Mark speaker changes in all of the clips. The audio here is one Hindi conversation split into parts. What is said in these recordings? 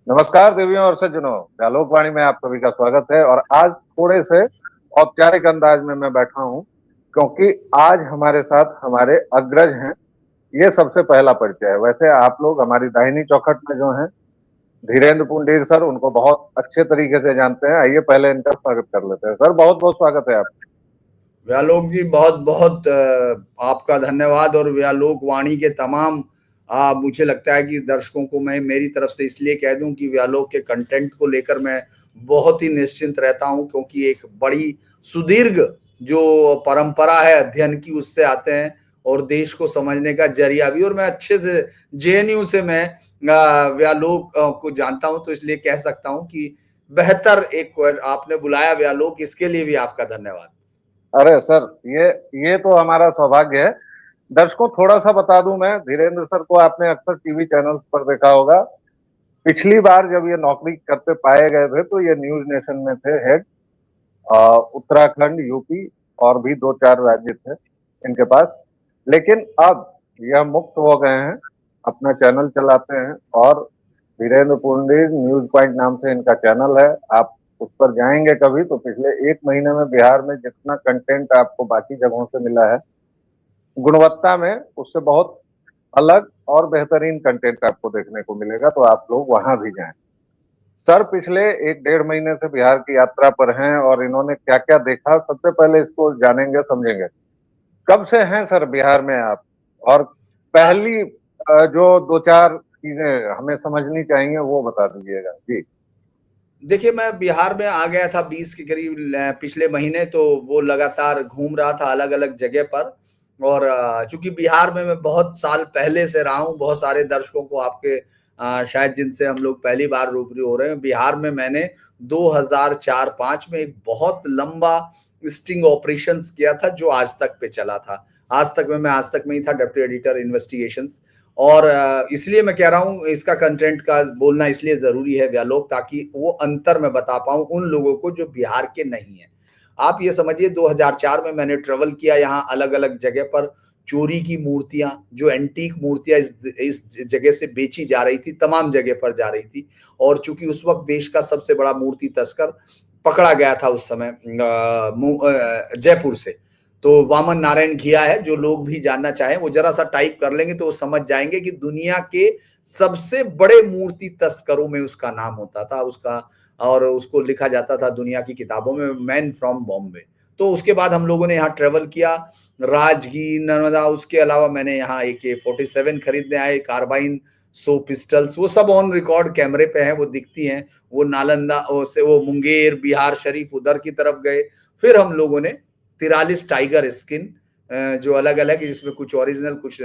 Speaker 1: नमस्कार देवियों और सज्जनों, आलोक वाणी में आप सभी का स्वागत है। और आज थोड़े से औपचारिक अंदाज में मैं बैठा हूं, क्योंकि आज हमारे साथ हमारे अग्रज हैं। ये सबसे पहला परिचय है। वैसे आप लोग हमारी दाहिनी चौखट में जो हैं, धीरेन्द्र पुंडीर सर, उनको बहुत अच्छे तरीके से जानते हैं। आइए पहले इनका स्वागत कर लेते हैं। सर, बहुत बहुत स्वागत है आप।
Speaker 2: व्यालोक जी, बहुत बहुत आपका धन्यवाद। और व्यालोक वाणी के तमाम मुझे लगता है कि दर्शकों को मैं मेरी तरफ से इसलिए कह दूं कि व्यालोक के कंटेंट को लेकर मैं बहुत ही निश्चिंत रहता हूं, क्योंकि एक बड़ी सुदीर्घ जो परंपरा है अध्ययन की, उससे आते हैं और देश को समझने का जरिया भी। और मैं अच्छे से जेएनयू से मैं व्यालोक को जानता हूं, तो इसलिए कह सकता हूं कि बेहतर एक आपने बुलाया व्यालोक, इसके लिए भी आपका धन्यवाद।
Speaker 1: अरे सर, ये तो हमारा सौभाग्य है। दर्शकों, थोड़ा सा बता दूं, मैं धीरेन्द्र सर को आपने अक्सर टीवी चैनल्स पर देखा होगा। पिछली बार जब ये नौकरी करते पाए गए थे तो ये न्यूज नेशन में थे हेड। उत्तराखंड, यूपी और भी दो चार राज्य थे इनके पास। लेकिन अब यह मुक्त हो गए हैं, अपना चैनल चलाते हैं। और धीरेन्द्र पुंडीर न्यूज पॉइंट नाम से इनका चैनल है। आप उस पर जाएंगे कभी तो पिछले एक महीने में बिहार में जितना कंटेंट आपको बाकी जगहों से मिला है, गुणवत्ता में उससे बहुत अलग और बेहतरीन कंटेंट आपको देखने को मिलेगा। तो आप लोग वहां भी जाएं। सर पिछले एक डेढ़ महीने से बिहार की यात्रा पर हैं और इन्होंने क्या क्या देखा, सबसे पहले इसको जानेंगे समझेंगे। कब से हैं सर बिहार में आप? और पहली जो दो चार चीजें हमें समझनी चाहिए वो बता दीजिएगा जी।
Speaker 2: देखिए, मैं बिहार में आ गया था 20 के करीब पिछले महीने। तो वो लगातार घूम रहा था अलग अलग जगह पर। और चूंकि बिहार में मैं बहुत साल पहले से रहा हूँ, बहुत सारे दर्शकों को आपके शायद जिनसे हम लोग पहली बार रूबरू हो रहे हैं, बिहार में मैंने 2004-05 में एक बहुत लंबा स्टिंग ऑपरेशन किया था, जो आज तक पे चला था। आज तक में मैं आज तक में ही था डिप्टी एडिटर इन्वेस्टिगेशंस। और इसलिए मैं कह रहा हूं, इसका कंटेंट का बोलना इसलिए जरूरी है व्यालोक, ताकि वो अंतर मैं बता पाऊं उन लोगों को जो बिहार के नहीं है। आप ये समझिए, 2004 में मैंने ट्रेवल किया यहाँ अलग अलग जगह पर। चोरी की मूर्तियां, जो एंटीक मूर्तियां इस जगह से बेची जा रही थी, तमाम जगह पर जा रही थी। और चूंकि उस वक्त देश का सबसे बड़ा मूर्ति तस्कर पकड़ा गया था उस समय जयपुर से, तो वामन नारायण घिया है। जो लोग भी जानना चाहें वो जरा सा टाइप कर लेंगे तो वो समझ जाएंगे कि दुनिया के सबसे बड़े मूर्ति तस्करों में उसका नाम होता था उसका। और उसको लिखा जाता था दुनिया की किताबों में, मैन फ्रॉम बॉम्बे। तो उसके बाद हम लोगों ने यहाँ ट्रेवल किया, राजगीर, नर्मदा। उसके अलावा मैंने यहाँ AK-47 खरीदने आए, कार्बाइन, 100 पिस्टल्स, वो सब ऑन रिकॉर्ड कैमरे पे हैं, वो दिखती हैं। वो नालंदा से वो मुंगेर, बिहार शरीफ उधर की तरफ गए। फिर हम लोगों ने 43 टाइगर स्किन, जो अलग अलग, जिसमें कुछ ओरिजिनल कुछ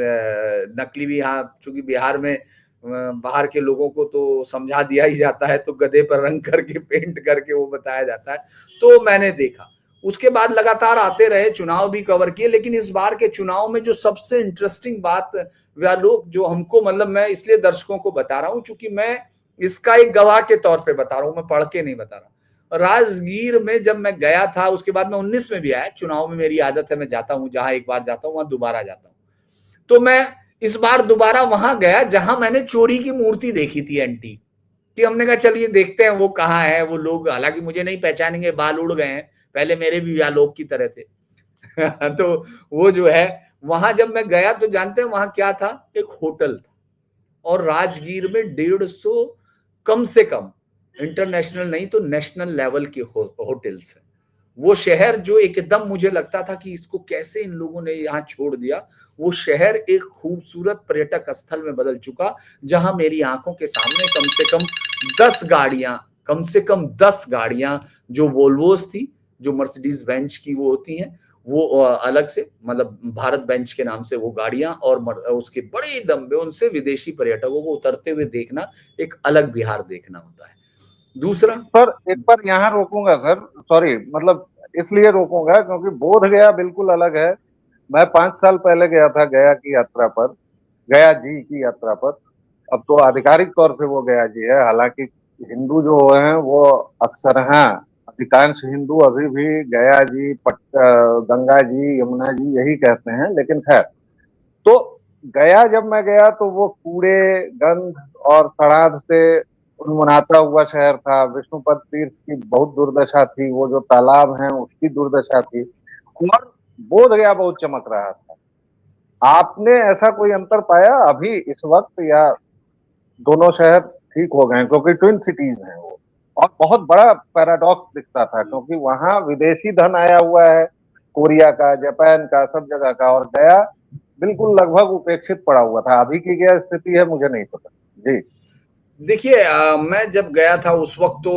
Speaker 2: नकली भी। यहाँ चूंकि बिहार में बाहर के लोगों को तो समझा दिया ही जाता है, तो गधे पर रंग करके पेंट करके वो बताया जाता है। तो मैंने देखा। उसके बाद लगातार आते रहे, चुनाव भी कवर किए। लेकिन इस बार के चुनाव में जो सबसे इंटरेस्टिंग बात व्यालोक, जो हमको, मतलब मैं इसलिए दर्शकों को बता रहा हूं चूंकि मैं इसका एक गवाह के तौर पे बता रहा हूं, मैं पढ़ के नहीं बता रहा। राजगीर में जब मैं गया था, उसके बाद मैं 19 में भी आया। चुनाव में मेरी आदत है, मैं जाता हूं जहां एक बार जाता हूं वहां दोबारा जाता हूं। तो मैं इस बार दोबारा वहां गया जहां मैंने चोरी की मूर्ति देखी थी एंटी, कि हमने कहा चलिए देखते हैं वो कहाँ है। वो लोग हालांकि मुझे नहीं पहचानेंगे, बाल उड़ गए हैं, पहले मेरे भी आलोक की तरह थे। तो वो जो है, वहां जब मैं गया तो जानते हैं वहां क्या था? एक होटल था। और राजगीर में 150 कम से कम, इंटरनेशनल नहीं तो नेशनल लेवल के होटल्स हैं। वो शहर जो एकदम मुझे लगता था कि इसको कैसे इन लोगों ने यहाँ छोड़ दिया, वो शहर एक खूबसूरत पर्यटक स्थल में बदल चुका। जहां मेरी आंखों के सामने कम से कम 10 गाड़ियां, कम से कम 10 गाड़ियां, जो वोल्वोस थी, जो मर्सिडीज बेंच की वो होती हैं, वो अलग से, मतलब भारत बेंच के नाम से वो गाड़ियां, और उसके बड़े लंबे, उनसे विदेशी पर्यटकों को उतरते हुए देखना एक अलग बिहार देखना होता है। दूसरा,
Speaker 1: सर एक बार यहाँ रोकूंगा सर। सॉरी, मतलब इसलिए रोकूंगा क्योंकि बोध गया बिल्कुल अलग है। मैं 5 साल पहले गया था गया की यात्रा पर, गया जी की यात्रा पर। अब तो आधिकारिक तौर पे वो गया जी है। हालांकि हिंदू जो हैं वो अक्सर हैं, अधिकांश हिंदू अभी भी गया जी, गंगा जी, यमुना जी यही कहते हैं। लेकिन खैर, तो गया जब मैं गया तो वो कूड़े, गंध और सड़ाध से उन्मनाता हुआ शहर था, विष्णुपद तीर्थ की बहुत दुर्दशा थी, वो जो तालाब हैं उसकी दुर्दशा थी, और बोध गया बहुत चमक रहा था। आपने ऐसा कोई अंतर पाया अभी इस वक्त, या दोनों शहर ठीक हो गए? क्योंकि ट्विन सिटीज हैं वो, और बहुत बड़ा पैराडॉक्स दिखता था क्योंकि वहां विदेशी धन आया हुआ है, कोरिया का, जापान का, सब जगह का, और गया बिल्कुल लगभग उपेक्षित पड़ा हुआ था। अभी की क्या स्थिति है मुझे नहीं पता जी।
Speaker 2: देखिए, मैं जब गया था उस वक्त तो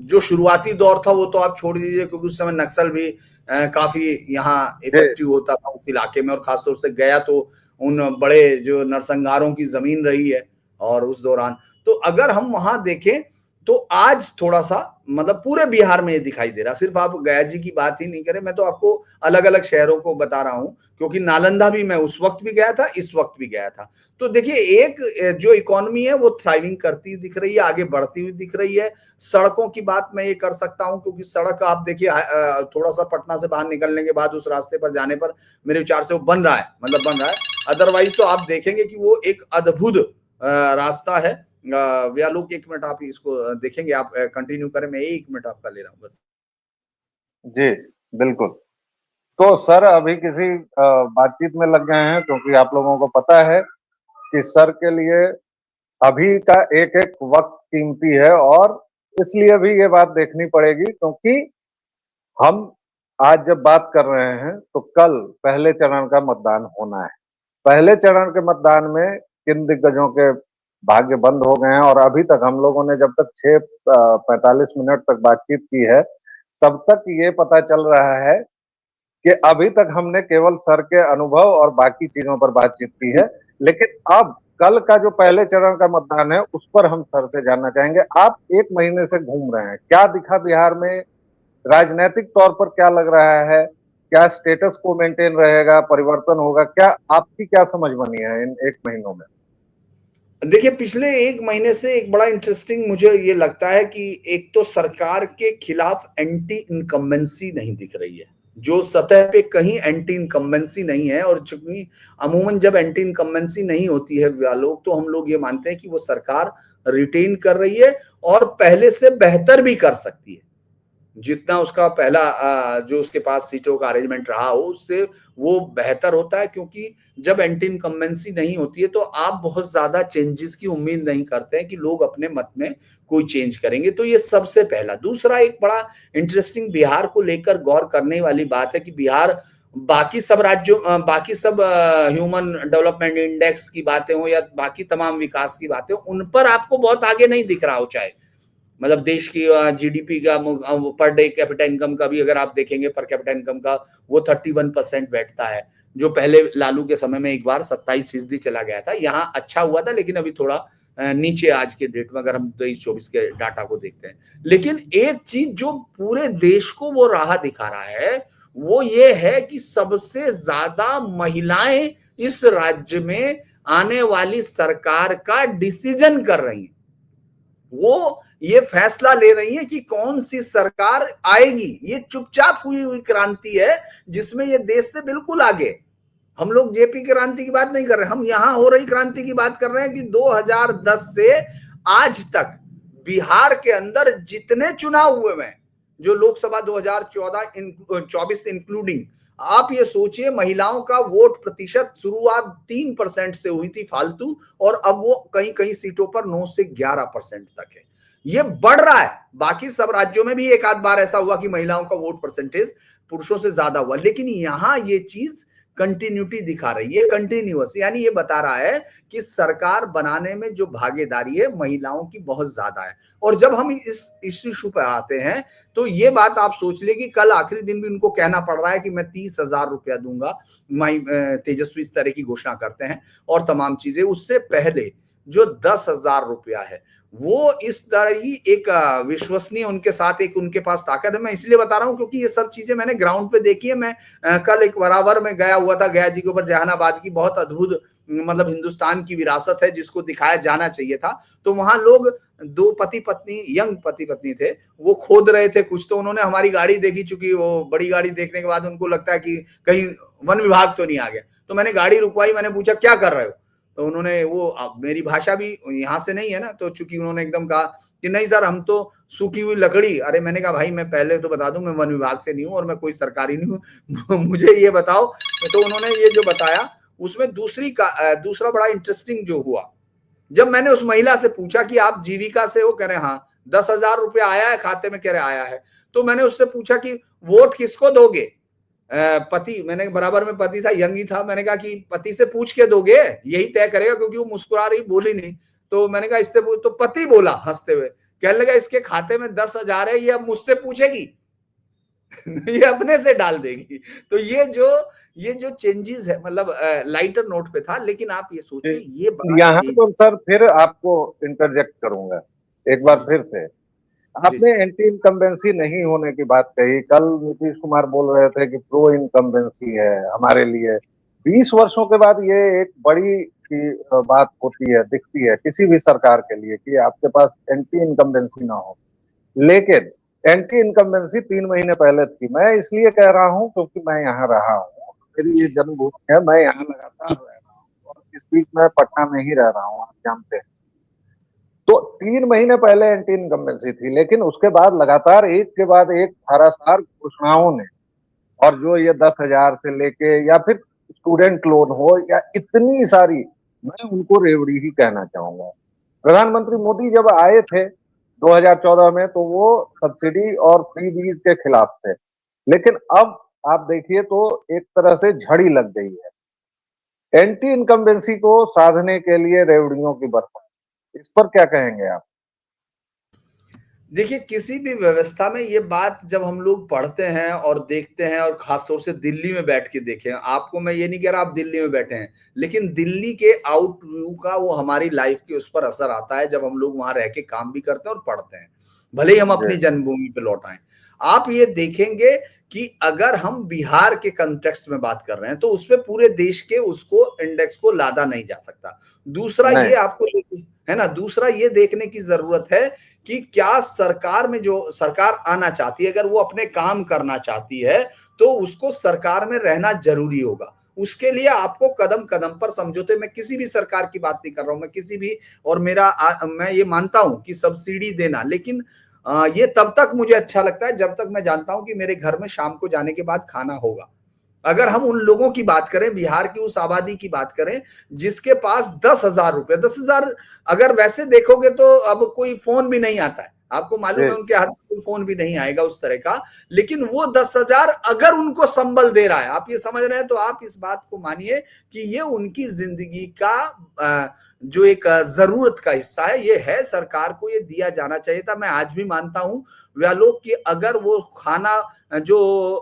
Speaker 2: जो शुरुआती दौर था वो तो आप छोड़ दीजिए, क्योंकि उस समय नक्सल भी काफी यहाँ
Speaker 1: जी
Speaker 2: इफेक्टिव होता था उस इलाके में, और खासतौर से गया तो उन बड़े जो नरसंहारों की जमीन रही है। और उस दौरान तो अगर हम वहां देखें तो आज थोड़ा सा मतलब पूरे बिहार में ये दिखाई दे रहा, सिर्फ आप गया जी की बात ही नहीं करें, मैं तो आपको अलग अलग शहरों को बता रहा हूँ, क्योंकि नालंदा भी मैं उस वक्त भी गया था, इस वक्त भी गया था। तो देखिए, एक जो इकोनॉमी है वो थ्राइविंग करती हुई दिख रही है, आगे बढ़ती हुई दिख रही है। सड़कों की बात मैं ये कर सकता हूं, क्योंकि सड़क आप देखिए थोड़ा सा पटना से बाहर निकलने के बाद उस रास्ते पर जाने पर मेरे विचार से वो बन रहा है, मतलब बन रहा है। अदरवाइज तो आप देखेंगे कि वो एक अद्भुत रास्ता है। व्यालोक, एक मिनट आप इसको देखेंगे, आप कंटिन्यू करें, मैं 1 मिनट आपका ले रहा हूँ बस।
Speaker 1: जी बिल्कुल। तो सर अभी किसी बातचीत में लग गए हैं, क्योंकि आप लोगों को पता है कि सर के लिए अभी का एक एक वक्त कीमती है, और इसलिए भी ये बात देखनी पड़ेगी, क्योंकि हम आज जब बात कर रहे हैं तो कल पहले चरण का मतदान होना है। पहले चरण के मतदान में किन दिग्गजों के भाग्य बंद हो गए हैं, और अभी तक हम लोगों ने जब तक 6:45 तक बातचीत की है, तब तक ये पता चल रहा है कि अभी तक हमने केवल सर के अनुभव और बाकी चीजों पर बातचीत की है। लेकिन अब कल का जो पहले चरण का मतदान है उस पर हम सर से जानना चाहेंगे। आप 1 महीने से घूम रहे हैं, क्या दिखा बिहार में? राजनीतिक तौर पर क्या लग रहा है? क्या स्टेटस को मेंटेन रहेगा, परिवर्तन होगा? क्या आपकी क्या समझ बनी है इन 1 महीनों में?
Speaker 2: देखिए, पिछले 1 महीने से एक बड़ा इंटरेस्टिंग मुझे ये लगता है कि एक तो सरकार के खिलाफ एंटी इनकम्बेंसी नहीं दिख रही है, जो सतह पे कहीं एंटी इनकम्बेंसी नहीं है। और चूंकि अमूमन जब एंटी इनकम्बेंसी नहीं होती है लोग, तो हम लोग ये मानते हैं कि वो सरकार रिटेन कर रही है और पहले से बेहतर भी कर सकती है। जितना उसका पहला जो उसके पास सीटों का अरेंजमेंट रहा हो उससे वो बेहतर होता है, क्योंकि जब एंटी इनकम्बेंसी नहीं होती है तो आप बहुत ज्यादा चेंजेस की उम्मीद नहीं करते हैं कि लोग अपने मत में कोई चेंज करेंगे। तो ये सबसे पहला। दूसरा, एक बड़ा इंटरेस्टिंग बिहार को लेकर गौर करने वाली बात है कि बिहार बाकी सब राज्यों, बाकी सब ह्यूमन डेवलपमेंट इंडेक्स की बातें हो या बाकी तमाम विकास की बातें हो, उन पर आपको बहुत आगे नहीं दिख रहा हो। चाहे मतलब देश की जीडीपी का पर डे कैपिटा इनकम का भी अगर आप देखेंगे, पर कैपिटा इनकम का वो 31% बैठता है, जो पहले लालू के समय में एक बार 27% चला गया था। यहाँ अच्छा हुआ था, लेकिन अभी थोड़ा नीचे आज के डेट में अगर हम 23-24 के डाटा को देखते हैं। लेकिन एक चीज जो पूरे देश को वो राह दिखा रहा है वो ये है कि सबसे ज्यादा महिलाएं इस राज्य में आने वाली सरकार का डिसीजन कर रही हैं। वो ये फैसला ले रही है कि कौन सी सरकार आएगी। ये चुपचाप हुई हुई क्रांति है जिसमें ये देश से बिल्कुल आगे। हम लोग जेपी क्रांति की बात नहीं कर रहे, हम यहां हो रही क्रांति की बात कर रहे हैं कि 2010 से आज तक बिहार के अंदर जितने चुनाव हुए हैं, जो लोकसभा 2024 इंक्लूडिंग, आप ये सोचिए महिलाओं का वोट प्रतिशत शुरुआत 3% से हुई थी फालतू, और अब वो कई कई सीटों पर 9 से 11% तक है। ये बढ़ रहा है। बाकी सब राज्यों में भी एक आध बार ऐसा हुआ कि महिलाओं का वोट परसेंटेज पुरुषों से ज्यादा हुआ, लेकिन यहां ये चीज कंटिन्यूटी दिखा रही है, कंटिन्यूअस। यानी ये बता रहा है कि सरकार बनाने में जो भागीदारी है महिलाओं की बहुत ज्यादा है। और जब हम इस इश्यू पर आते हैं तो ये बात आप सोच ले कि कल आखिरी दिन भी उनको कहना पड़ रहा है कि मैं 30,000 रुपया दूंगा, तेजस्वी इस तरह की घोषणा करते हैं और तमाम चीजें। उससे पहले जो 10,000 रुपया है वो इस तरह ही एक विश्वसनीय उनके साथ एक उनके पास ताकत है। मैं इसलिए बता रहा हूं क्योंकि ये सब चीजें मैंने ग्राउंड पे देखी है। मैं कल एक बराबर में गया हुआ था, गया जी के ऊपर, जहानाबाद की बहुत अद्भुत मतलब हिंदुस्तान की विरासत है जिसको दिखाया जाना चाहिए था। तो वहां लोग दो पति पत्नी, यंग पति पत्नी थे, वो खोद रहे थे कुछ। तो उन्होंने हमारी गाड़ी देखी, चूंकि वो बड़ी गाड़ी देखने के बाद उनको लगता है कि कहीं वन विभाग तो नहीं आ गया। तो मैंने गाड़ी रुकवाई, मैंने पूछा क्या कर रहे हो? तो उन्होंने वो मेरी भाषा भी यहाँ से नहीं है ना, तो चूंकि उन्होंने एकदम कहा कि नहीं सर हम तो सूखी हुई लकड़ी। अरे मैंने कहा भाई मैं पहले तो बता दूं मैं वन विभाग से नहीं हूं और मैं कोई सरकारी नहीं हूं मुझे ये बताओ। तो उन्होंने ये जो बताया उसमें दूसरा बड़ा इंटरेस्टिंग जो हुआ, जब मैंने उस महिला से पूछा कि आप जीविका से हो, कह रहे हाँ। 10,000 रुपया आया है खाते में, कह रहे आया है। तो मैंने उससे पूछा कि वोट किसको दोगे? पति, मैंने बराबर में पति था, यंग ही था। मैंने कहा कि पति से पूछ के दोगे, यही तय करेगा, क्योंकि वो मुस्कुरा रही, बोली नहीं। तो मैंने कहा इससे पूछ, तो पति बोला हंसते हुए, कहने लगा इसके खाते में 10,000 है, ये अब मुझसे पूछेगी ये अपने से डाल देगी। तो ये जो चेंजेस है, मतलब लाइटर नोट पे था, लेकिन आप ये सोचिए ये बड़ा
Speaker 1: यहाँ
Speaker 2: चेंज।
Speaker 1: तो सर फिर आपको इंटरजेक्ट करूंगा एक बार फिर से। आपने एंटी इनकम्बेंसी नहीं होने की बात कही। कल नीतीश कुमार बोल रहे थे कि प्रो इनकम्बेंसी है हमारे लिए। 20 वर्षों के बाद ये एक बड़ी सी बात होती है, दिखती है किसी भी सरकार के लिए कि आपके पास एंटी इनकम्बेंसी ना हो। लेकिन एंटी इनकम्बेंसी 3 महीने पहले थी। मैं इसलिए कह रहा हूं क्योंकि मैं यहाँ रहा हूँ, मेरी ये जन्मभूमि है, मैं यहाँ लगातार रह रहा हूँ और इस बीच में पटना में ही रह रहा हूँ, आप जानते हैं। तो 3 महीने पहले एंटी इनकम्बेंसी थी, लेकिन उसके बाद लगातार एक के बाद एक धारासार घोषणाओं ने, और जो ये 10,000 से लेके या फिर स्टूडेंट लोन हो या इतनी सारी, मैं उनको रेवड़ी ही कहना चाहूंगा। प्रधानमंत्री मोदी जब आए थे 2014 में तो वो सब्सिडी और फ्री बीज के खिलाफ थे, लेकिन अब आप देखिए तो एक तरह से झड़ी लग गई है एंटी इनकम्बेंसी को साधने के लिए रेवड़ियों की बरसात। इस पर क्या कहेंगे आप?
Speaker 2: देखिए किसी भी व्यवस्था में ये बात जब हम लोग पढ़ते हैं और देखते हैं, और खासतौर से दिल्ली में बैठ के देखें, आपको मैं ये नहीं कह रहा आप दिल्ली में बैठे हैं, लेकिन दिल्ली के आउटव्यू का वो हमारी लाइफ के उस पर असर आता है जब हम लोग वहां रह के काम भी करते हैं और पढ़ते हैं, भले ही हम
Speaker 1: जी
Speaker 2: अपनी जन्मभूमि पे लौट आए। आप ये देखेंगे कि अगर हम बिहार के कंटेक्स्ट में बात कर रहे हैं तो उसपे पूरे देश के उसको इंडेक्स को लादा नहीं जा सकता। दूसरा
Speaker 1: नहीं।
Speaker 2: ये आपको है ना, दूसरा ये देखने की जरूरत है कि क्या सरकार में जो सरकार आना चाहती है, अगर वो अपने काम करना चाहती है तो उसको सरकार में रहना जरूरी होगा। उसके लिए आपको कदम कदम पर समझौते, मैं किसी भी सरकार की बात नहीं कर रहा हूं, मैं किसी भी, और मैं ये मानता हूं कि सब्सिडी देना, लेकिन ये तब तक मुझे अच्छा लगता है जब तक मैं जानता हूं कि मेरे घर में शाम को जाने के बाद खाना होगा। अगर हम उन लोगों की बात करें, बिहार की उस आबादी की बात करें जिसके पास 10,000 रुपए, 10,000, अगर वैसे देखोगे तो अब कोई फोन भी नहीं आता है, आपको मालूम है उनके हाथ में कोई फोन भी नहीं आएगा उस तरह का, लेकिन वो 10,000 अगर उनको संबल दे रहा है, आप ये समझ रहे हैं, तो आप इस बात को मानिए कि ये उनकी जिंदगी का जो एक जरूरत का हिस्सा है, ये है, सरकार को ये दिया जाना चाहिए था। मैं आज भी मानता हूं वह लोग कि अगर वो खाना जो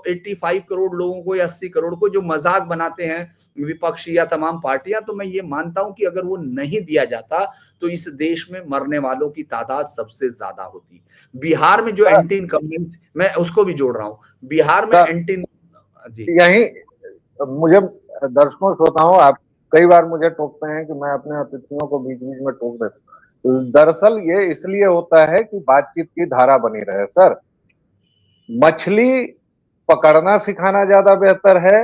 Speaker 2: 85 करोड़ लोगों को या 80 करोड़ को जो मजाक बनाते हैं विपक्षी या तमाम पार्टियां, तो मैं ये मानता हूं कि अगर वो नहीं दिया जाता तो इस देश में मरने वालों की तादाद सबसे ज्यादा होती। बिहार में जो एंटी इनकम्बेंसी, मैं उसको भी जोड़ रहा हूं, बिहार में एंटी, जी
Speaker 1: यही मुझे दर्शकों श्रोताओं, आप कई बार मुझे टोकते हैं कि मैं अपने अतिथियों को बीच बीच में टोक देता हूं। दरअसल ये इसलिए होता है कि बातचीत की धारा बनी रहे। सर, मछली पकड़ना सिखाना ज्यादा बेहतर है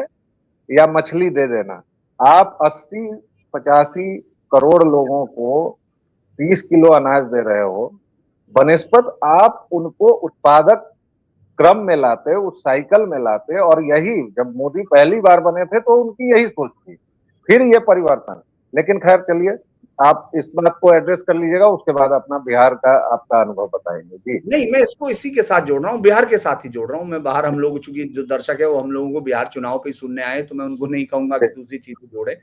Speaker 1: या मछली दे देना? आप 80-85 करोड़ लोगों को 30 किलो अनाज दे रहे हो, बनिस्पत आप उनको उत्पादक क्रम में लाते, उस साइकिल में लाते। और यही जब मोदी पहली बार बने थे तो उनकी यही सोच थी, फिर ये परिवर्तन। लेकिन खैर चलिए, आप इस बात को एड्रेस कर लीजिएगा, उसके बाद अपना बिहार का आपका अनुभव बताएंगे। जी
Speaker 2: नहीं, मैं इसको इसी के साथ जोड़ रहा हूँ, बिहार के साथ ही जोड़ रहा हूँ मैं। बाहर हम लोग, चूंकि जो दर्शक है वो हम लोगों को बिहार चुनाव पे सुनने आए, तो मैं उनको नहीं कहूंगा कि दूसरी चीजें जोड़े।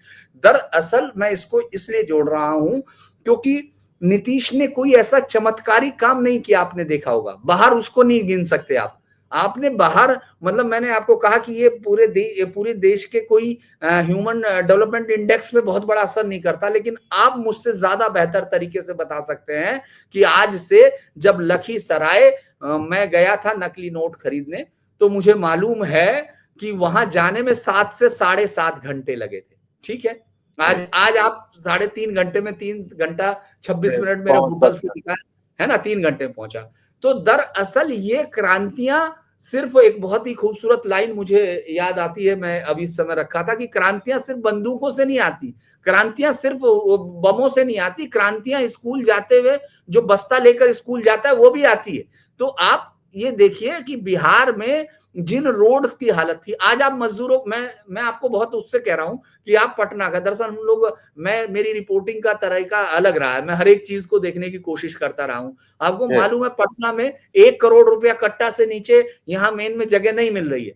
Speaker 2: दरअसल मैं इसको इसलिए जोड़ रहा हूं क्योंकि नीतीश ने कोई ऐसा चमत्कारी काम नहीं किया, आपने देखा होगा बाहर, उसको नहीं गिन सकते आप। आपने बाहर, मतलब मैंने आपको कहा कि ये पूरे देश के कोई ह्यूमन डेवलपमेंट इंडेक्स में बहुत बड़ा असर नहीं करता, लेकिन आप मुझसे ज्यादा बेहतर तरीके से बता सकते हैं कि आज से, जब लखीसराय मैं गया था नकली नोट खरीदने, तो मुझे मालूम है कि वहां जाने में 7 से 7.5 घंटे लगे थे। ठीक है, आज आप 3.5 घंटे में, 3 घंटा 26 मिनट मेरे
Speaker 1: पहुंच
Speaker 2: गूगल से
Speaker 1: सकता
Speaker 2: दिखा है ना, 3 घंटे में पहुंचा। तो दरअसल ये क्रांतियां सिर्फ एक बहुत ही खूबसूरत लाइन मुझे याद आती है, मैं अभी इस समय रखा था कि क्रांतियां सिर्फ बंदूकों से नहीं आती, क्रांतियां सिर्फ बमों से नहीं आती, क्रांतियां स्कूल जाते हुए जो बस्ता लेकर स्कूल जाता है वो भी आती है। तो आप ये देखिए कि बिहार में जिन रोड्स की हालत थी, आज आप मजदूरों, मैं आपको बहुत उससे कह रहा हूं कि आप पटना का, दरअसल हम लोग, मैं, मेरी रिपोर्टिंग का तरीका अलग रहा है, मैं हर एक चीज को देखने की कोशिश करता रहा हूं। आपको
Speaker 1: जी
Speaker 2: मालूम है पटना में 1 करोड़ रुपया कट्टा से नीचे यहाँ मेन में जगह नहीं मिल रही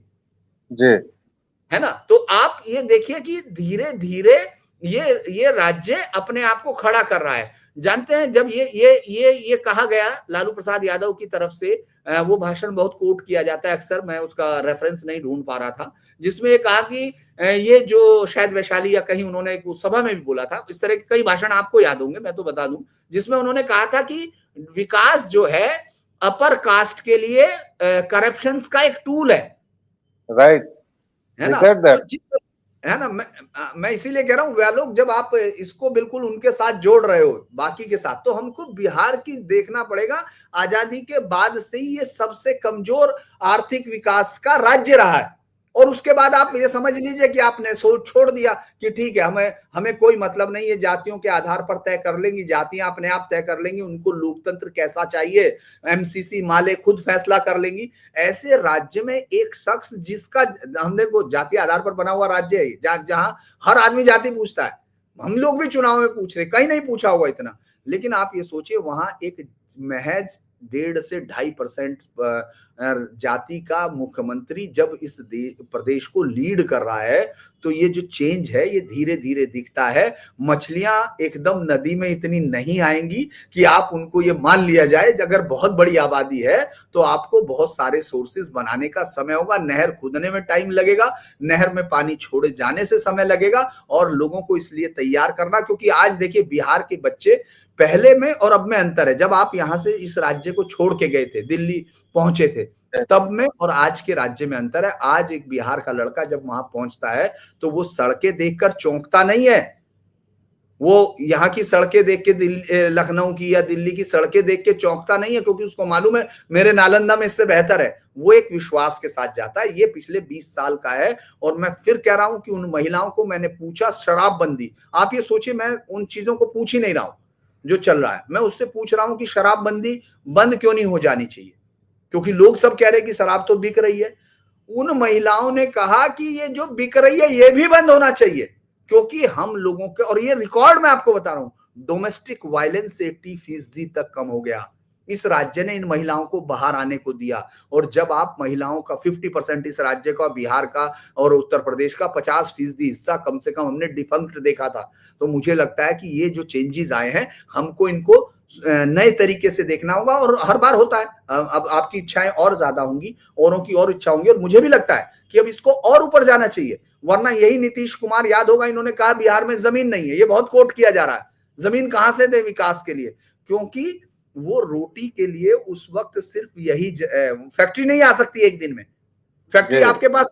Speaker 1: जी
Speaker 2: है ना। तो आप ये देखिए कि धीरे धीरे ये राज्य अपने आप को खड़ा कर रहा है। जानते हैं जब ये कहा गया लालू प्रसाद यादव की तरफ से, वो भाषण बहुत कोट किया जाता है अक्सर, मैं उसका रेफरेंस नहीं ढूंढ पा रहा था, जिसमें ये कहा कि ये जो शायद वैशाली या कहीं उन्होंने एक सभा में भी बोला था, इस तरह के कई भाषण आपको याद होंगे, मैं तो बता दूं, जिसमें उन्होंने कहा था कि विकास जो है अपर कास्ट के लिए करप्शन का एक टूल
Speaker 1: राइट,
Speaker 2: है
Speaker 1: ही
Speaker 2: ना।
Speaker 1: सेड
Speaker 2: तो
Speaker 1: दैट।
Speaker 2: है ना, मैं इसीलिए कह रहा हूं, वे लोग जब आप इसको बिल्कुल उनके साथ जोड़ रहे हो बाकी के साथ, तो हमको बिहार की देखना पड़ेगा। आजादी के बाद से ही ये सबसे कमजोर आर्थिक विकास का राज्य रहा है, और उसके बाद आप ये समझ लीजिए कि आपने सोच छोड़ दिया कि ठीक है, हमें हमें कोई मतलब नहीं है, जातियों के आधार पर तय कर लेंगी, जातियां अपने आप तय कर लेंगी, उनको लोकतंत्र कैसा चाहिए, एमसीसी माले खुद फैसला कर लेंगी। ऐसे राज्य में एक शख्स जिसका, हमने वो जाति आधार पर बना हुआ राज्य है जहां हर आदमी जाति पूछता है, हम लोग भी चुनाव में पूछ रहे, कहीं नहीं पूछा होगा इतना, लेकिन आप ये सोचिए वहां एक महज 1.5 से 2.5% जाति का मुख्यमंत्री जब इस प्रदेश को लीड कर रहा है, तो ये जो चेंज है ये धीरे धीरे दिखता है। मछलियां एकदम नदी में इतनी नहीं आएंगी कि आप उनको ये मान लिया जाए, अगर बहुत बड़ी आबादी है तो आपको बहुत सारे सोर्सेज बनाने का समय होगा, नहर खुदने में टाइम लगेगा, नहर में पानी छोड़े जाने से समय लगेगा, और लोगों को इसलिए तैयार करना, क्योंकि आज देखिए बिहार के बच्चे, पहले में और अब में अंतर है। जब आप यहां से इस राज्य को छोड़ के गए थे, दिल्ली पहुंचे थे, तब में और आज के राज्य में अंतर है। आज एक बिहार का लड़का जब वहां पहुंचता है तो वो सड़कें देखकर चौंकता नहीं है, वो यहाँ की सड़कें देख के, लखनऊ की या दिल्ली की सड़कें देख के चौंकता नहीं है, क्योंकि उसको मालूम है मेरे नालंदा में इससे बेहतर है। वो एक विश्वास के साथ जाता है। ये पिछले 20 साल का है। और मैं फिर कह रहा हूं कि उन महिलाओं को मैंने पूछा, शराबबंदी, आप ये सोचिए, मैं उन चीजों को पूछ ही नहीं रहा हूं जो चल रहा है, मैं उससे पूछ रहा हूं कि शराबबंदी बंद क्यों नहीं हो जानी चाहिए, क्योंकि लोग सब कह रहे हैं कि शराब तो बिक रही है। उन महिलाओं ने कहा कि ये जो बिक रही है ये भी बंद होना चाहिए, क्योंकि हम लोगों के, और ये रिकॉर्ड मैं आपको बता रहा हूं, डोमेस्टिक वायलेंस 80% तक कम हो गया। इस राज्य ने इन महिलाओं को बाहर आने को दिया। और जब आप महिलाओं का 50% इस राज्य का, बिहार का और उत्तर प्रदेश का 50% हिस्सा कम से कम हमने डिफंक्ट देखा था, तो मुझे लगता है कि ये जो चेंजेस आए हैं, हमको इनको नए तरीके से देखना होगा। और हर बार होता है, अब आपकी इच्छाएं और ज्यादा होंगी, औरों की और इच्छा होंगी, और मुझे भी लगता है कि अब इसको और ऊपर जाना चाहिए। वरना यही नीतीश कुमार, याद होगा, इन्होंने कहा बिहार में जमीन नहीं है, ये बहुत कोट किया जा रहा है, जमीन कहां से दे विकास के लिए, क्योंकि वो रोटी के लिए उस वक्त सिर्फ यही फैक्ट्री नहीं आ सकती एक दिन में, फैक्ट्री
Speaker 1: जी
Speaker 2: आपके पास,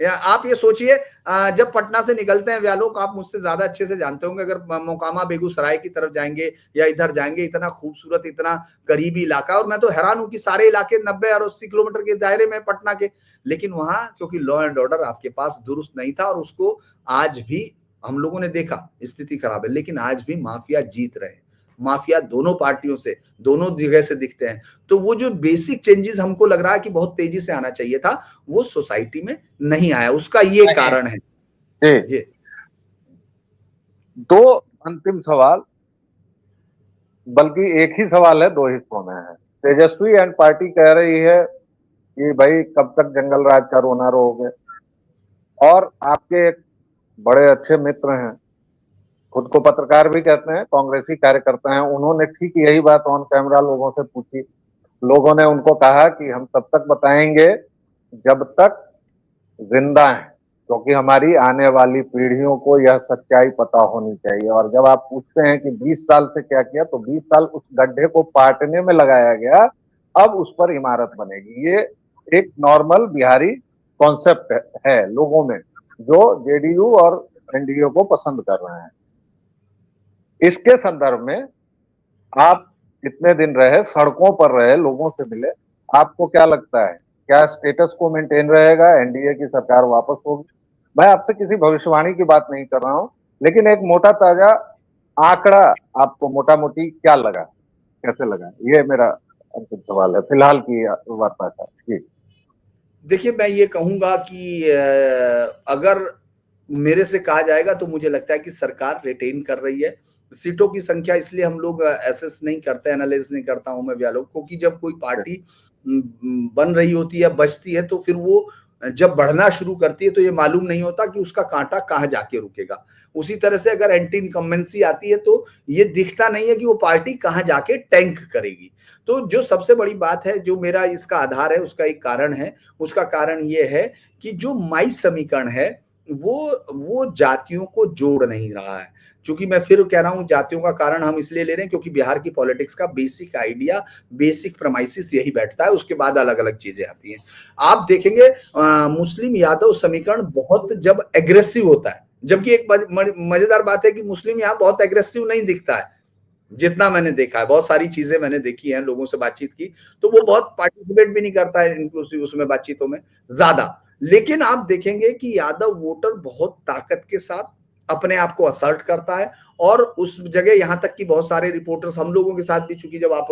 Speaker 2: आप ये सोचिए, जब पटना से निकलते हैं व्यालोक, आप मुझसे ज्यादा अच्छे से जानते होंगे, अगर मोकामा बेगूसराय की तरफ जाएंगे या इधर जाएंगे, इतना खूबसूरत, इतना करीबी इलाका, और मैं तो हैरान हूं कि सारे इलाके 90 और 80 किलोमीटर के दायरे में पटना के, लेकिन वहां क्योंकि लॉ एंड ऑर्डर आपके पास दुरुस्त नहीं था, और उसको आज भी हम लोगों ने देखा स्थिति खराब है, लेकिन आज भी माफिया जीत रहे हैं। माफिया दोनों पार्टियों से, दोनों जगह से दिखते हैं। तो वो जो बेसिक चेंजेस हमको लग रहा है कि बहुत तेजी से आना चाहिए था, वो सोसाइटी में नहीं आया, उसका ये कारण है।
Speaker 1: जी।
Speaker 2: जी
Speaker 1: दो अंतिम सवाल, बल्कि एक ही सवाल है, दो हिस्सों में है। तेजस्वी एंड पार्टी कह रही है कि भाई कब तक जंगल राज का रोना रोओगे, और आपके एक बड़े अच्छे मित्र हैं, खुद को पत्रकार भी कहते हैं, कांग्रेसी कार्यकर्ता हैं, उन्होंने ठीक यही बात ऑन कैमरा लोगों से पूछी। लोगों ने उनको कहा कि हम तब तक बताएंगे जब तक जिंदा है, क्योंकि हमारी आने वाली पीढ़ियों को यह सच्चाई पता होनी चाहिए। और जब आप पूछते हैं कि 20 साल से क्या किया, तो 20 साल उस गड्ढे को पाटने में लगाया गया, अब उस पर इमारत बनेगी। ये एक नॉर्मल बिहारी कॉन्सेप्ट है लोगों में, जो जेडीयू और एनडीए को पसंद कर रहे हैं। इसके संदर्भ में आप इतने दिन रहे, सड़कों पर रहे, लोगों से मिले, आपको क्या लगता है क्या स्टेटस को मेंटेन रहेगा, एनडीए की सरकार वापस होगी? मैं आपसे किसी भविष्यवाणी की बात नहीं कर रहा हूं, लेकिन एक मोटा ताजा आंकड़ा आपको मोटा मोटी क्या लगा, कैसे लगा, ये मेरा अंतिम सवाल है फिलहाल की वार्ता का जी।
Speaker 2: देखिए, मैं ये कहूंगा कि अगर मेरे से कहा जाएगा तो मुझे लगता है कि सरकार रिटेन कर रही है सीटों की संख्या। इसलिए हम लोग एसेस नहीं करते, एनालाइज नहीं करता हूं मैं व्यालोक, क्योंकि जब कोई पार्टी बन रही होती है, बचती है, तो फिर वो जब बढ़ना शुरू करती है तो ये मालूम नहीं होता कि उसका कांटा कहाँ जाके रुकेगा। उसी तरह से अगर एंटी इनकम्बेंसी आती है तो ये दिखता नहीं है कि वो पार्टी कहाँ जाके टैंक करेगी। तो जो सबसे बड़ी बात है, जो मेरा इसका आधार है, उसका एक कारण है। उसका कारण ये है कि जो माई समीकरण है वो जातियों को जोड़ नहीं रहा है। चूंकि मैं फिर कह रहा हूं, जातियों का कारण हम इसलिए ले रहे हैं क्योंकि बिहार की पॉलिटिक्स का बेसिक आइडिया, बेसिक प्रमाइसिस यही बैठता है, उसके बाद अलग अलग चीजें आती हैं। आप देखेंगे मुस्लिम यादव समीकरण बहुत जब एग्रेसिव होता है, जबकि एक मजेदार बात है कि मुस्लिम यहाँ बहुत एग्रेसिव नहीं दिखता है, जितना मैंने देखा है। बहुत सारी चीजें मैंने देखी हैं, लोगों से बातचीत की, तो वो बहुत पार्टिसिपेट भी नहीं करता है इंक्लूसिव उसमें, बातचीतों में ज्यादा। लेकिन आप देखेंगे कि यादव वोटर बहुत ताकत के साथ अपने आप को असर्ट करता है, और उस जगह यहां तक कि बहुत सारे रिपोर्टर्स हम लोगों के साथ भी, चूंकि जब आप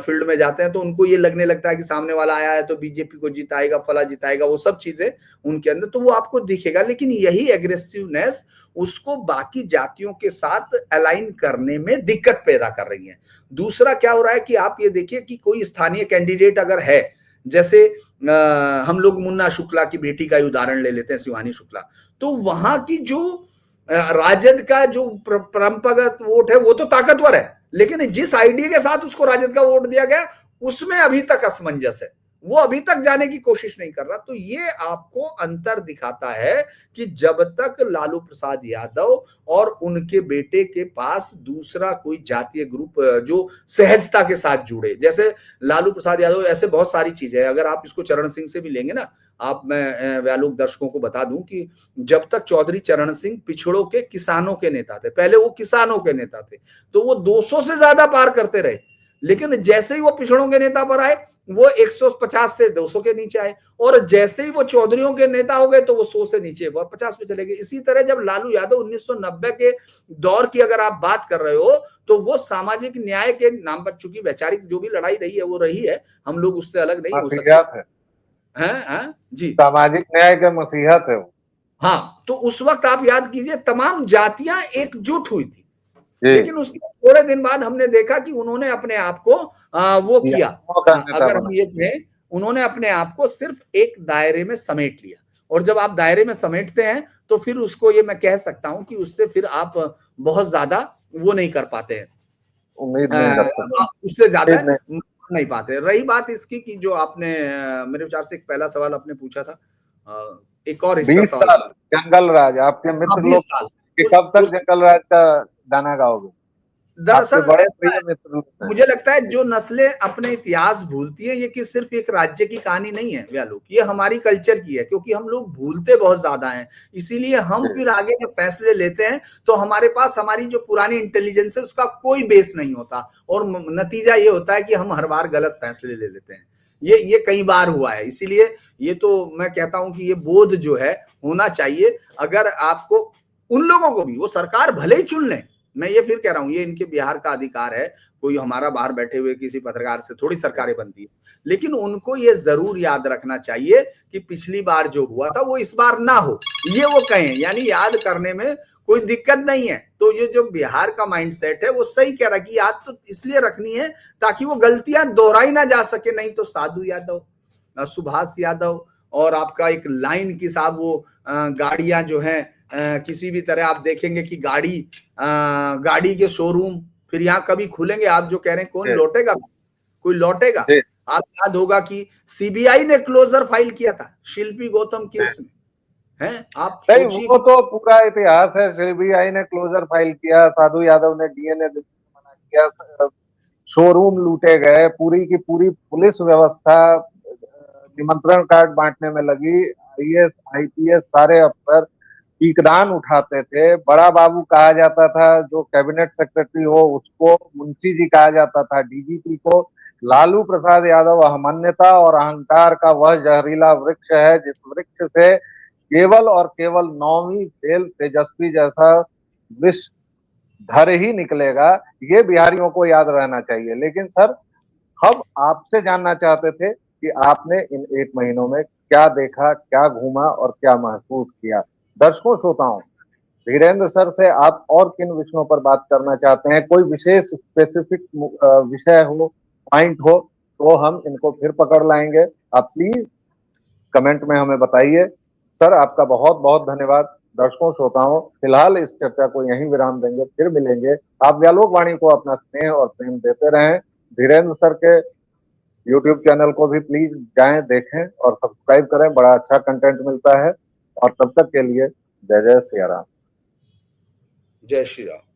Speaker 2: फील्ड में जाते हैं तो उनको ये लगने लगता है कि सामने वाला आया है तो बीजेपी को जिताएगा, फला जिताएगा, वो सब चीजें उनके अंदर, तो वो आपको दिखेगा। लेकिन यही एग्रेसिवनेस उसको बाकी जातियों के साथ अलाइन करने में दिक्कत पैदा कर रही है। दूसरा क्या हो रहा है कि आप ये देखिए कि कोई स्थानीय कैंडिडेट अगर है, जैसे हम लोग मुन्ना शुक्ला की बेटी का उदाहरण ले लेते हैं, शिवानी शुक्ला, तो वहां की जो राजद का जो परंपरागत वोट है वो तो ताकतवर है, लेकिन जिस आइडिया के साथ उसको राजद का वोट दिया गया उसमें अभी तक असमंजस है, वो अभी तक जाने की कोशिश नहीं कर रहा। तो ये आपको अंतर दिखाता है कि जब तक लालू प्रसाद यादव और उनके बेटे के पास दूसरा कोई जातीय ग्रुप जो सहजता के साथ जुड़े, जैसे लालू प्रसाद यादव, ऐसे बहुत सारी चीजें, अगर आप इसको चरण सिंह से भी लेंगे ना, आप, मैं व्यालोक दर्शकों को बता दूं कि जब तक चौधरी चरण सिंह पिछड़ों के किसानों के नेता थे, पहले वो किसानों के नेता थे, तो वो 200 से ज्यादा पार करते रहे। लेकिन जैसे ही वो पिछड़ों के नेता पर आए, वो 150 से 200 के नीचे आए, और जैसे ही वो चौधरियों के नेता हो गए तो वो 100 से नीचे 50 पे चले गए। इसी तरह जब लालू यादव 1990 के दौर की अगर आप बात कर रहे हो, तो वो सामाजिक न्याय के नाम पर, चूंकि वैचारिक जो भी लड़ाई रही है वो रही है, हम लोग उससे अलग नहीं हो सकते
Speaker 1: मसीहत है,
Speaker 2: हैं जी।
Speaker 1: सामाजिक न्याय के मसीहत है वो।
Speaker 2: हाँ, तो उस वक्त आप याद कीजिए तमाम जातियां एकजुट हुई थी,
Speaker 1: जी,
Speaker 2: लेकिन उसके थोड़े दिन बाद हमने देखा कि उन्होंने अपने आप को वो किया,
Speaker 1: का नेता
Speaker 2: अगर हम
Speaker 1: बना।
Speaker 2: ये कहें, उन्होंने अपने आप को सिर्फ एक दायरे में समेट लिया। और जब आप दायरे में समेटते हैं तो फिर उसको, ये मैं कह सकता हूं कि उससे फिर आप बहुत ज्यादा वो नहीं कर पाते हैं,
Speaker 1: उम्मीद नहीं कर सकते,
Speaker 2: उससे ज्यादा
Speaker 1: उम्मीद नहीं।
Speaker 2: नहीं पाते। रही बात इसकी कि जो आपने मेरे विचार से एक पहला सवाल आपने पूछा था, एक और हिस्सा
Speaker 1: 20
Speaker 2: सवाल,
Speaker 1: साल जंगल राज, आपके
Speaker 2: हाँ
Speaker 1: मित्र
Speaker 2: 20
Speaker 1: लोग
Speaker 2: साल
Speaker 1: कि
Speaker 2: उस,
Speaker 1: कब तक
Speaker 2: उस
Speaker 1: जंगल राज का गाना गाओगे? आपके
Speaker 2: दरअसल
Speaker 1: बड़े
Speaker 2: ऐसा
Speaker 1: प्रिय
Speaker 2: है,
Speaker 1: मित्र लोग हैं।
Speaker 2: मुझे लगता है जो नस्लें अपने इतिहास भूलती है, ये कि सिर्फ एक राज्य की कहानी नहीं है व्यालोक, ये हमारी कल्चर की है, क्योंकि हम लोग भूलते बहुत ज्यादा हैं। इसीलिए हम फिर आगे जब फैसले लेते हैं तो हमारे पास हमारी जो पुरानी इंटेलिजेंस है उसका कोई बेस नहीं होता, और नतीजा ये होता है कि हम हर बार गलत फैसले ले लेते हैं। ये कई बार हुआ है। इसीलिए ये तो मैं कहता हूं कि ये बोध जो है होना चाहिए, अगर आपको, उन लोगों को भी, वो सरकार भले ही चुन लें, मैं ये फिर कह रहा हूं, ये इनके बिहार का अधिकार है, कोई हमारा बाहर बैठे हुए किसी पत्रकार से थोड़ी सरकारें बनती है, लेकिन उनको ये जरूर याद रखना चाहिए कि पिछली बार जो हुआ था वो इस बार ना हो, ये वो कहें, यानी याद करने में कोई दिक्कत नहीं है। तो ये जो बिहार का माइंडसेट है वो सही कह रहा है कि याद तो इसलिए रखनी है ताकि वो गलतियां दोहराई ना जा सके। नहीं तो साधु यादव, सुभाष यादव, और आपका एक लाइन की साहब वो गाड़ियां जो हैं, किसी भी तरह आप देखेंगे कि गाड़ी के शोरूम फिर यहाँ कभी खुलेंगे? आप जो कह रहे हैं कौन लौटेगा, कोई लौटेगा? आप याद होगा कि सीबीआई ने क्लोजर फाइल किया था शिल्पी गौतम केस में, हैं? आप
Speaker 1: नहीं,
Speaker 2: सोचिए
Speaker 1: वो
Speaker 2: कि
Speaker 1: तो पूरा इतिहास है। सीबीआई ने क्लोजर फाइल किया, साधु यादव ने डीएनए मना किया, शोरूम लूटे गए, पूरी की पूरी पुलिस व्यवस्था निमंत्रण कार्ड बांटने में लगी, आईएएस आईपीएस सारे अफसर टीकदान उठाते थे, बड़ा बाबू कहा जाता था, जो कैबिनेट सेक्रेटरी हो उसको मुंशी जी कहा जाता था, डीजीपी को लालू प्रसाद यादव अहमन्यता और अहंकार का वह जहरीला वृक्ष है जिस वृक्ष से केवल और केवल 9वीं फेल तेजस्वी जैसा विष धर ही निकलेगा। ये बिहारियों को याद रहना चाहिए। लेकिन सर, हम आपसे जानना चाहते थे कि आपने इन 1 महीनों में क्या देखा, क्या घूमा और क्या महसूस किया। दर्शकों श्रोताओं, धीरेन्द्र सर से आप और किन विषयों पर बात करना चाहते हैं? कोई विशेष स्पेसिफिक विषय हो, पॉइंट हो, तो हम इनको फिर पकड़ लाएंगे। आप प्लीज कमेंट में हमें बताइए। सर, आपका बहुत बहुत धन्यवाद। दर्शकों श्रोताओं, फिलहाल इस चर्चा को यहीं विराम देंगे, फिर मिलेंगे। आप व्यालोक वाणी को अपना स्नेह और प्रेम देते रहें। धीरेन्द्र सर के यूट्यूब चैनल को भी प्लीज जाएं, देखें और सब्सक्राइब करें। बड़ा अच्छा कंटेंट मिलता है। और तब तक के लिए जय जय सिया राम।
Speaker 2: जय श्री राम।